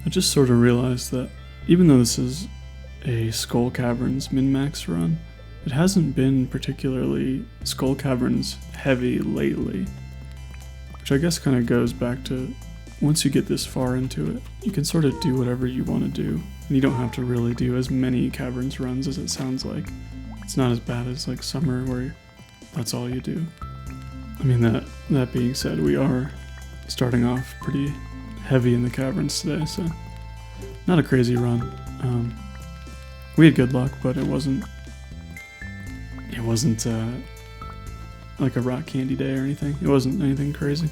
I just sort of realized that even though this is a Skull Caverns min-max run, it hasn't been particularly Skull Caverns heavy lately. Which I guess kind of goes back to, once you get this far into it, you can sort of do whatever you want to do. And you don't have to really do as many Caverns runs as it sounds like. It's not as bad as like Summer where that's all you do. I mean, that being said, we are starting off pretty heavy in the Caverns today, so not a crazy run. We had good luck, but it wasn't like a rock candy day or anything. It wasn't anything crazy.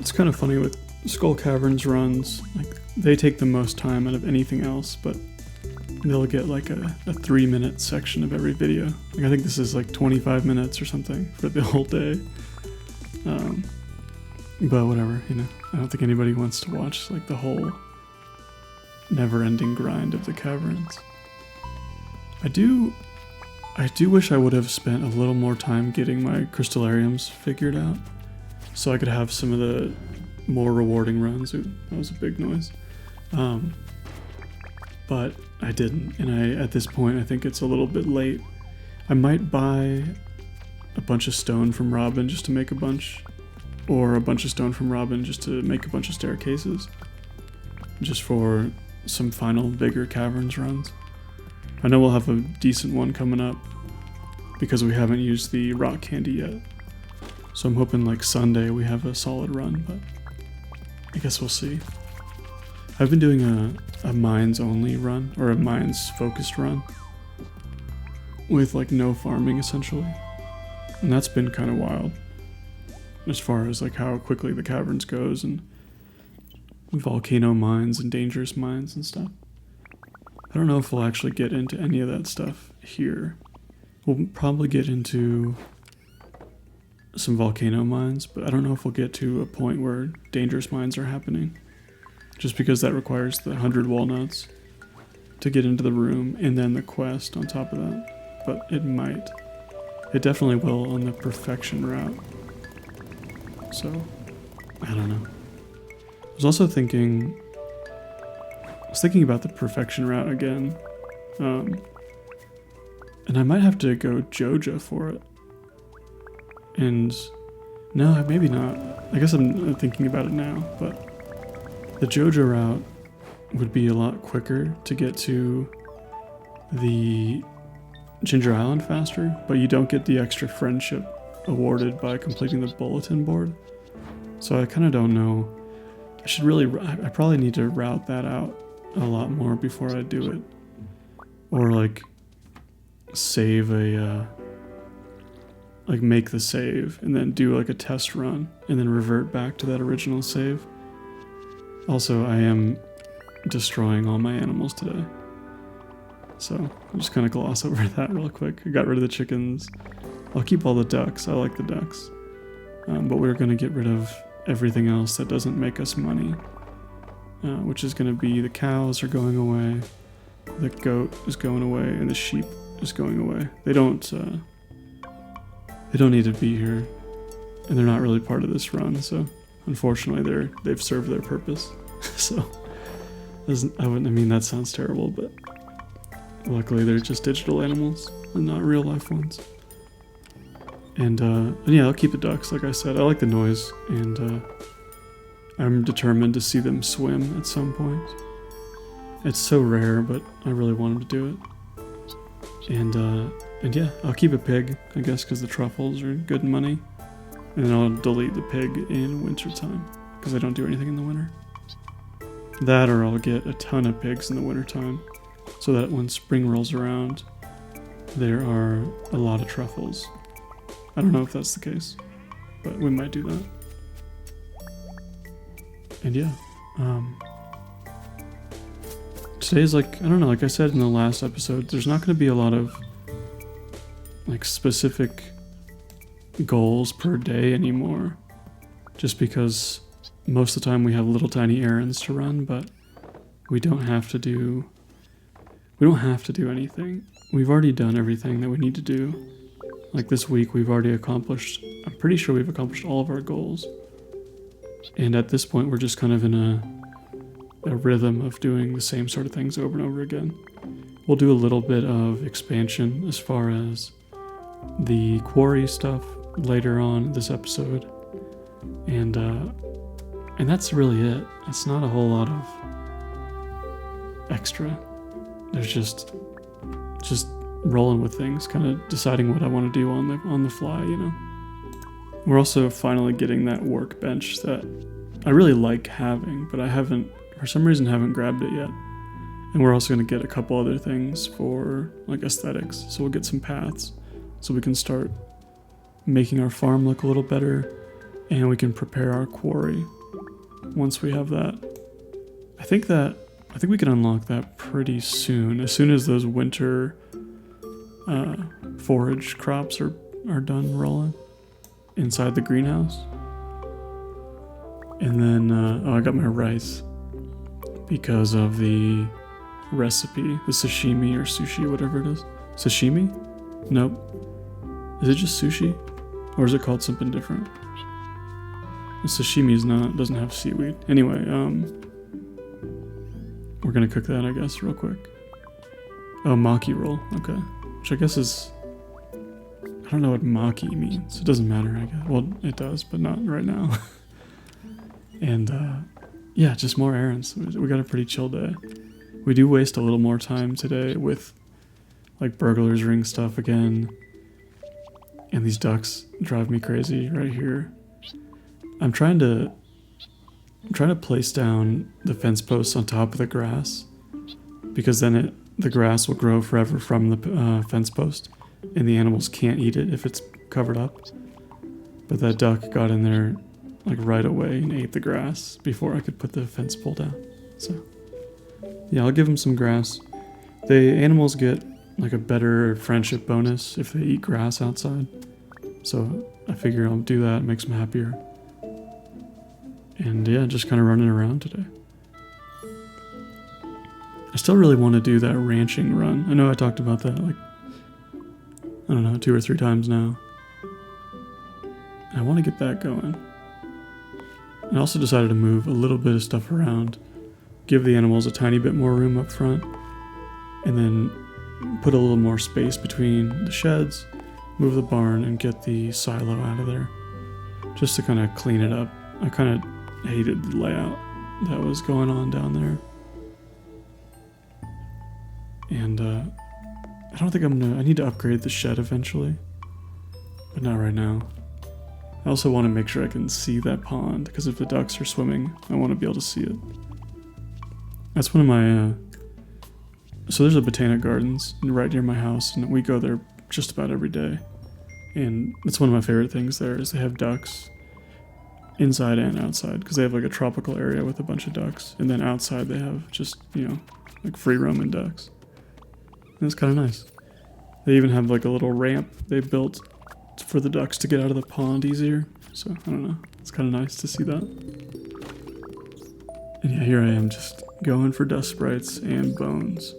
It's kind of funny with Skull Caverns runs, like they take the most time out of anything else, but they'll get like a 3-minute section of every video. Like I think this is like 25 minutes or something for the whole day. But whatever, you know, I don't think anybody wants to watch like the whole never-ending grind of the caverns. I do wish I would have spent a little more time getting my crystallariums figured out, so I could have some of the more rewarding runs. Ooh, that was a big noise. But I didn't, and at this point I think it's a little bit late. I might buy a bunch of stone from Robin just to make a bunch, or a bunch of stone from Robin just to make a bunch of staircases, just for some final bigger caverns runs. I know we'll have a decent one coming up because we haven't used the rock candy yet. So I'm hoping like Sunday we have a solid run, but I guess we'll see. I've been doing a mines only run, or a mines focused run, with like no farming essentially. And that's been kind of wild, as far as like how quickly the caverns goes, and volcano mines and dangerous mines and stuff. I don't know if we'll actually get into any of that stuff here. We'll probably get into some volcano mines, but I don't know if we'll get to a point where dangerous mines are happening, just because that requires the 100 walnuts to get into the room and then the quest on top of that. But it might. It definitely will on the perfection route. So, I don't know. I was also thinking about the perfection route again, and I might have to go Joja for it. And no, maybe not. I guess I'm thinking about it now, but the Joja route would be a lot quicker to get to the Ginger Island faster, but you don't get the extra friendship awarded by completing the bulletin board. So I kind of don't know. I probably need to route that out a lot more before I do it. Or like save make the save and then do like a test run and then revert back to that original save. Also, I am destroying all my animals today, so I'll just kind of gloss over that real quick. I got rid of the chickens. I'll keep all the ducks. I like the ducks. But we're going to get rid of everything else that doesn't make us money, which is going to be the cows are going away, the goat is going away, and the sheep is going away. They don't need to be here, and they're not really part of this run, so unfortunately they've served their purpose. So I mean that sounds terrible, but luckily they're just digital animals and not real life ones. And yeah, I'll keep the ducks, like I said. I like the noise, and I'm determined to see them swim at some point. It's so rare, but I really want them to do it. And yeah, I'll keep a pig, I guess, because the truffles are good money. And then I'll delete the pig in wintertime, because I don't do anything in the winter. That, or I'll get a ton of pigs in the wintertime, so that when spring rolls around, there are a lot of truffles. I don't know if that's the case, but we might do that. And yeah, today's like, I don't know, like I said in the last episode, there's not going to be a lot of like specific goals per day anymore, just because most of the time we have little tiny errands to run, but we don't have to do anything. We've already done everything that we need to do. Like this week we've already accomplished, I'm pretty sure we've accomplished all of our goals. And at this point we're just kind of in a rhythm of doing the same sort of things over and over again. We'll do a little bit of expansion as far as the quarry stuff later on this episode, and that's really it. It's not a whole lot of extra. There's just rolling with things, kind of deciding what I want to do on the fly, you know. We're also finally getting that workbench that I really like having, but I haven't, for some reason, haven't grabbed it yet. And we're also going to get a couple other things for like aesthetics. So we'll get some paths so we can start making our farm look a little better, and we can prepare our quarry once we have that. I think we can unlock that pretty soon. As soon as those winter forage crops are done rolling inside the greenhouse. And then, I got my rice because of the recipe, the sashimi or sushi, whatever it is. Sashimi? Nope. Is it just sushi? Or is it called something different? The sashimi doesn't have seaweed. Anyway, we're gonna cook that, I guess, real quick. Oh, maki roll, okay. Which I guess is, I don't know what maki means. It doesn't matter, I guess. Well, it does, but not right now. And, yeah, just more errands. We got a pretty chill day. We do waste a little more time today with, like, burglars ring stuff again. And these ducks drive me crazy right here. I'm trying to place down the fence posts on top of the grass, because then the grass will grow forever from the fence post, and the animals can't eat it if it's covered up. But that duck got in there like right away and ate the grass before I could put the fence pole down. So yeah, I'll give them some grass. The animals get like a better friendship bonus if they eat grass outside. So I figure I'll do that, it makes them happier. And yeah, just kind of running around today. I still really want to do that ranching run. I know I talked about that like, I don't know, 2 or 3 times now. And I want to get that going. I also decided to move a little bit of stuff around, give the animals a tiny bit more room up front, and then put a little more space between the sheds, move the barn, and get the silo out of there, just to kind of clean it up. I kind of hated the layout that was going on down there. And I don't think I need to upgrade the shed eventually, but not right now. I also want to make sure I can see that pond, because if the ducks are swimming, I want to be able to see it. That's one of my, so there's a botanic gardens right near my house, and we go there just about every day. And it's one of my favorite things there is they have ducks inside and outside, because they have like a tropical area with a bunch of ducks, and then outside they have just, you know, like free roaming ducks. And it's kind of nice. They even have like a little ramp they built for the ducks to get out of the pond easier. So, I don't know. It's kind of nice to see that. And yeah, here I am just going for dust sprites and bones.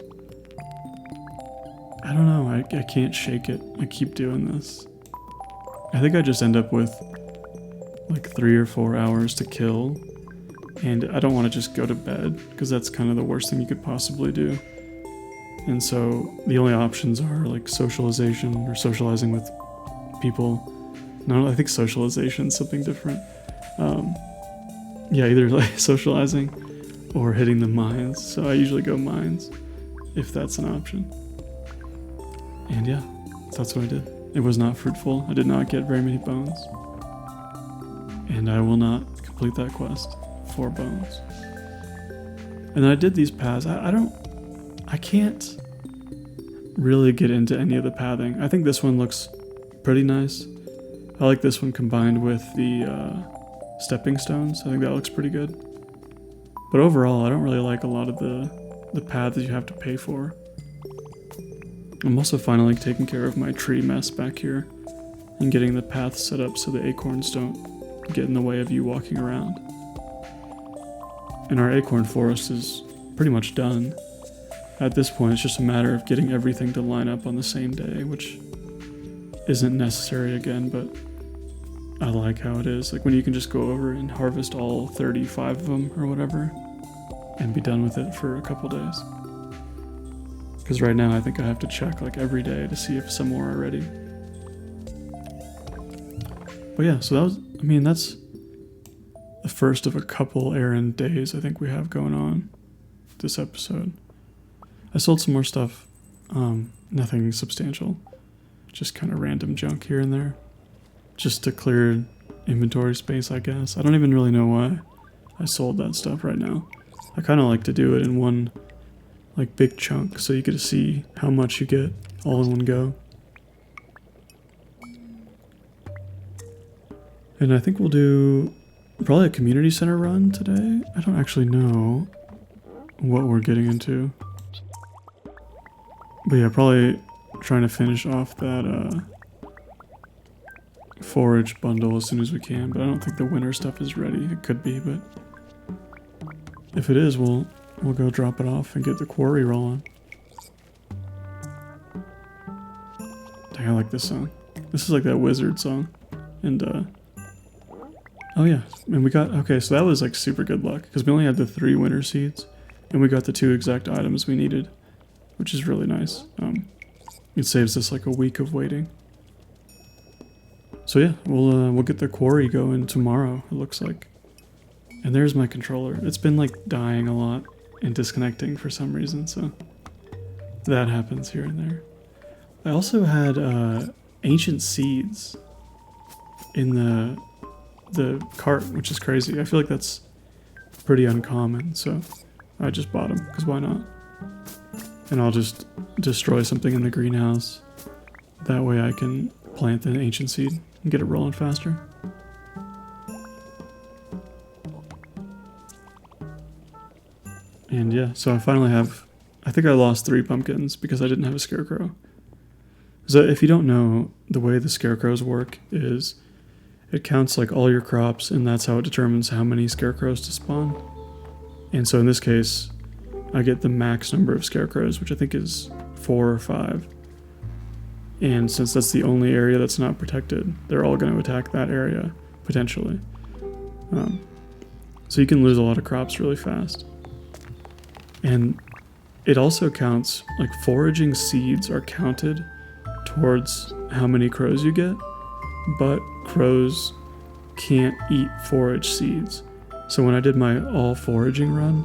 I don't know. I can't shake it. I keep doing this. I think I just end up with like 3 or 4 hours to kill. And I don't want to just go to bed, because that's kind of the worst thing you could possibly do. And so the only options are like socialization or socializing with people. No, I think socialization is something different. Yeah, either like socializing or hitting the mines. So I usually go mines if that's an option. And yeah, that's what I did. It was not fruitful. I did not get very many bones. And I will not complete that quest for bones. And then I did these paths. I can't really get into any of the pathing. I think this one looks pretty nice. I like this one combined with the stepping stones. I think that looks pretty good. But overall, I don't really like a lot of the paths you have to pay for. I'm also finally taking care of my tree mess back here and getting the paths set up so the acorns don't get in the way of you walking around. And our acorn forest is pretty much done. At this point, it's just a matter of getting everything to line up on the same day, which isn't necessary again, but I like how it is. Like when you can just go over and harvest all 35 of them or whatever. and be done with it for a couple days. Because right now I think I have to check like every day to see if some more are ready. But yeah, so that was, I mean, that's the first of a couple errand days I think we have going on this episode. I sold some more stuff, nothing substantial, just kind of random junk here and there, just to clear inventory space, I guess. I don't even really know why I sold that stuff right now. I kind of like to do it in one like big chunk so you get to see how much you get all in one go. And I think we'll do probably a community center run today. I don't actually know what we're getting into. But yeah, probably trying to finish off that forage bundle as soon as we can. But I don't think the winter stuff is ready. It could be, but if it is, we'll go drop it off and get the quarry rolling. Dang, I like this song. This is like that wizard song. And oh yeah, and we got, okay, so that was like super good luck because we only had the 3 winter seeds and we got the 2 exact items we needed, which is really nice. It saves us like a week of waiting. So yeah, we'll get the quarry going tomorrow, it looks like. And there's my controller. It's been like dying a lot and disconnecting for some reason, so that happens here and there. I also had ancient seeds in the cart, which is crazy. I feel like that's pretty uncommon, so I just bought them, because why not? And I'll just destroy something in the greenhouse. That way I can plant the ancient seed and get it rolling faster. And yeah, so I finally have, I think I lost 3 pumpkins because I didn't have a scarecrow. So if you don't know, the way the scarecrows work is it counts like all your crops, and that's how it determines how many scarecrows to spawn. And so in this case, I get the max number of scarecrows, which I think is 4 or 5. And since that's the only area that's not protected, they're all going to attack that area, potentially. So you can lose a lot of crops really fast. And it also counts, like foraging seeds are counted towards how many crows you get, but crows can't eat forage seeds. So when I did my all foraging run,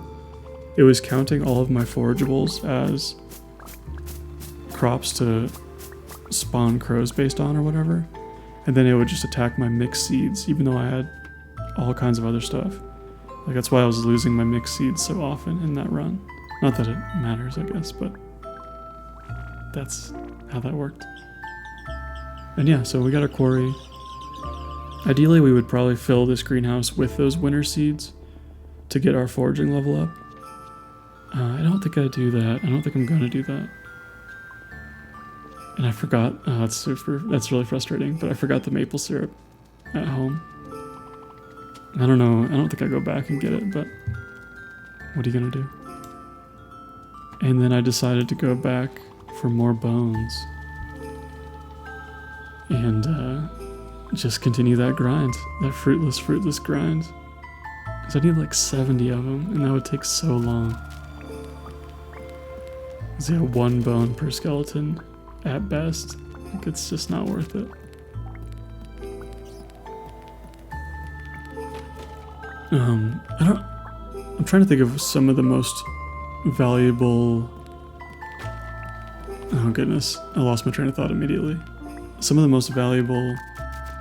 it was counting all of my forageables as crops to spawn crows based on or whatever, and then it would just attack my mixed seeds even though I had all kinds of other stuff. Like that's why I was losing my mixed seeds so often in that run. Not that it matters, I guess, but that's how that worked. And yeah, so we got our quarry. Ideally, we would probably fill this greenhouse with those winter seeds to get our foraging level up. I don't think I do that. I don't think I'm going to do that. And I forgot. Oh, that's really frustrating, but I forgot the maple syrup at home. I don't know. I don't think I go back and get it, but what are you going to do? And then I decided to go back for more bones. And just continue that grind. That fruitless grind. Because I need like 70 of them, and that would take so long. Because yeah, 1 bone per skeleton at best. Like it's just not worth it. I'm trying to think of some of the most valuable... Oh goodness, I lost my train of thought immediately. Some of the most valuable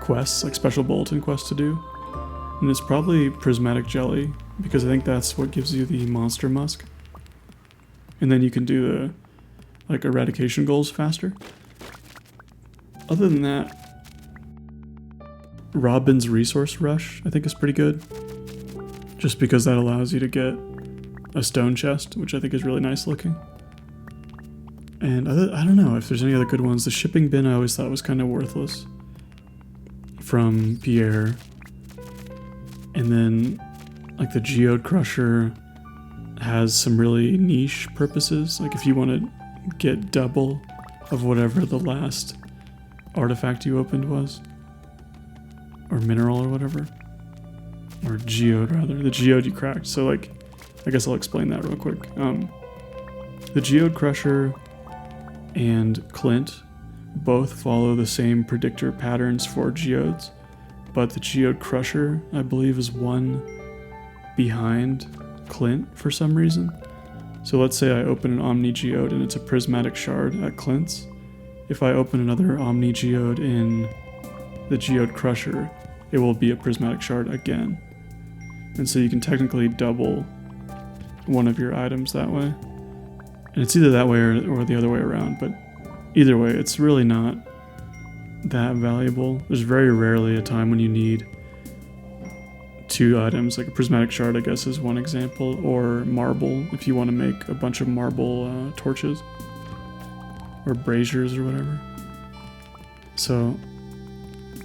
quests, like special bulletin quests to do. And it's probably prismatic jelly, because I think that's what gives you the monster musk. And then you can do the like eradication goals faster. Other than that, Robin's resource rush I think is pretty good. Just because that allows you to get a stone chest, which I think is really nice looking. And I don't know if there's any other good ones. The shipping bin I always thought was kind of worthless. From Pierre. And then like the geode crusher has some really niche purposes. Like if you want to get double of whatever the last artifact you opened was. Or mineral or whatever. Or geode rather. The geode you cracked. So like I guess I'll explain that real quick. The geode crusher and Clint both follow the same predictor patterns for geodes, but the geode crusher, I believe, is one behind Clint for some reason. So let's say I open an Omni Geode and it's a prismatic shard at Clint's. If I open another Omni Geode in the geode crusher, it will be a prismatic shard again. And so you can technically double one of your items that way. And it's either that way or the other way around, but either way, it's really not that valuable. There's very rarely a time when you need two items, like a prismatic shard, I guess, is one example, or marble, if you want to make a bunch of marble torches, or braziers or whatever. So,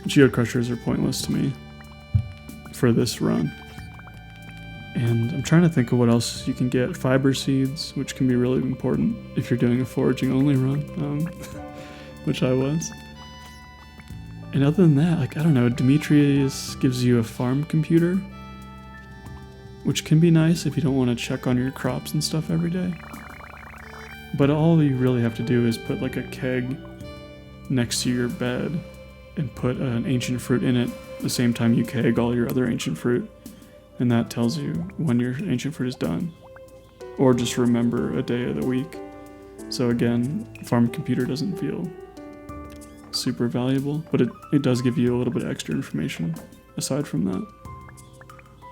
geode crushers are pointless to me for this run. And I'm trying to think of what else you can get. Fiber seeds, which can be really important if you're doing a foraging only run, which I was. And other than that, like, I don't know, Demetrius gives you a farm computer, which can be nice if you don't want to check on your crops and stuff every day. But all you really have to do is put like a keg next to your bed and put an ancient fruit in it the same time you keg all your other ancient fruit. And that tells you when your ancient fruit is done. Or just remember a day of the week. So again, farm computer doesn't feel super valuable, but it does give you a little bit of extra information aside from that.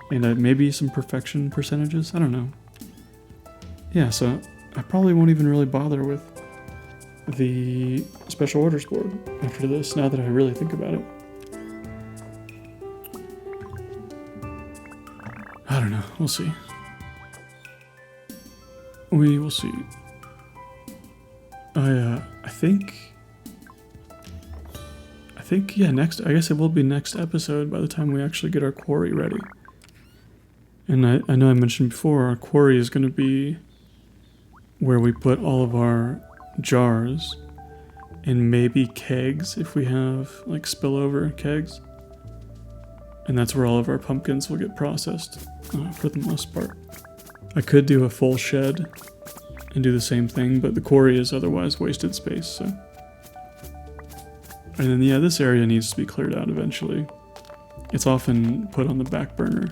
And maybe some perfection percentages, I don't know. Yeah, so I probably won't even really bother with the special orders board after this, now that I really think about it. I don't know, we'll see. We will see. I think, yeah, I guess it will be next episode by the time we actually get our quarry ready. And I know I mentioned before, our quarry is going to be where we put all of our jars and maybe kegs if we have like spillover kegs. And that's where all of our pumpkins will get processed for the most part. I could do a full shed and do the same thing, but the quarry is otherwise wasted space, so. And then, yeah, this area needs to be cleared out eventually. It's often put on the back burner,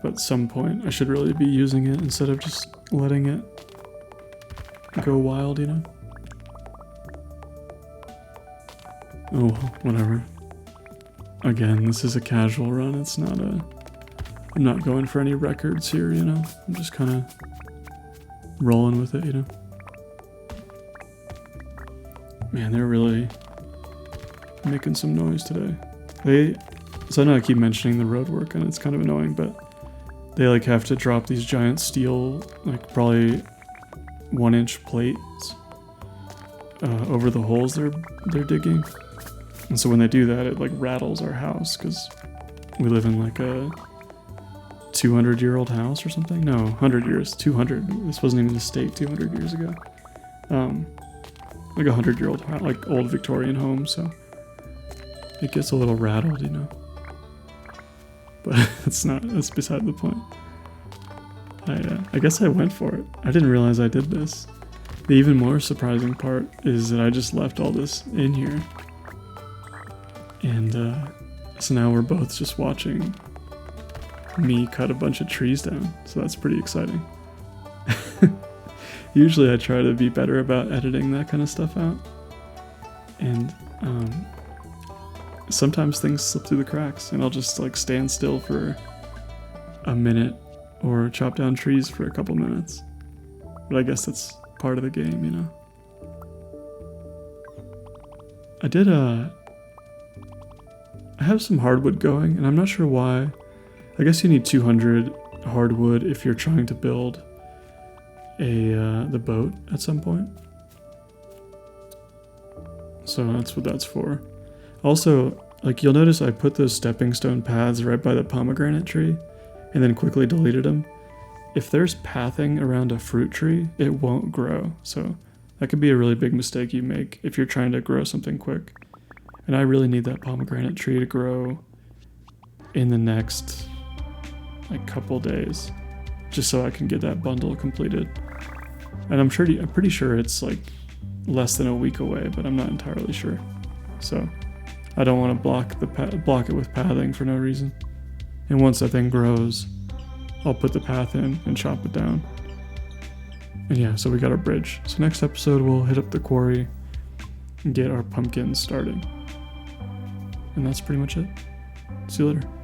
but at some point I should really be using it instead of just letting it go wild, you know? Oh, whatever. Again, this is a casual run, it's not I'm not going for any records here, you know? I'm just kind of rolling with it, you know? Man, they're really making some noise today. So I know I keep mentioning the road work and it's kind of annoying, but they like have to drop these giant steel, like probably 1-inch plates over the holes they're digging. And so when they do that, it like rattles our house because we live in like a 200-year-old house or something. No, 100 years, 200. This wasn't even a state 200 years ago. Like a 100-year-old, like old Victorian home, so it gets a little rattled, you know. But that's beside the point. I guess I went for it. I didn't realize I did this. The even more surprising part is that I just left all this in here. And so now we're both just watching me cut a bunch of trees down. So that's pretty exciting. Usually I try to be better about editing that kind of stuff out. And sometimes things slip through the cracks and I'll just like stand still for a minute or chop down trees for a couple minutes. But I guess that's part of the game, you know. I have some hardwood going and I'm not sure why. I guess you need 200 hardwood if you're trying to build the boat at some point. So that's what that's for. Also, like you'll notice I put those stepping stone paths right by the pomegranate tree and then quickly deleted them. If there's pathing around a fruit tree, it won't grow. So that could be a really big mistake you make if you're trying to grow something quick. And I really need that pomegranate tree to grow in the next like couple days just so I can get that bundle completed. And I'm pretty sure it's like less than a week away, but I'm not entirely sure. So I don't want to block it with pathing for no reason. And once that thing grows, I'll put the path in and chop it down. And yeah, so we got our bridge. So next episode we'll hit up the quarry and get our pumpkins starting. And that's pretty much it. See you later.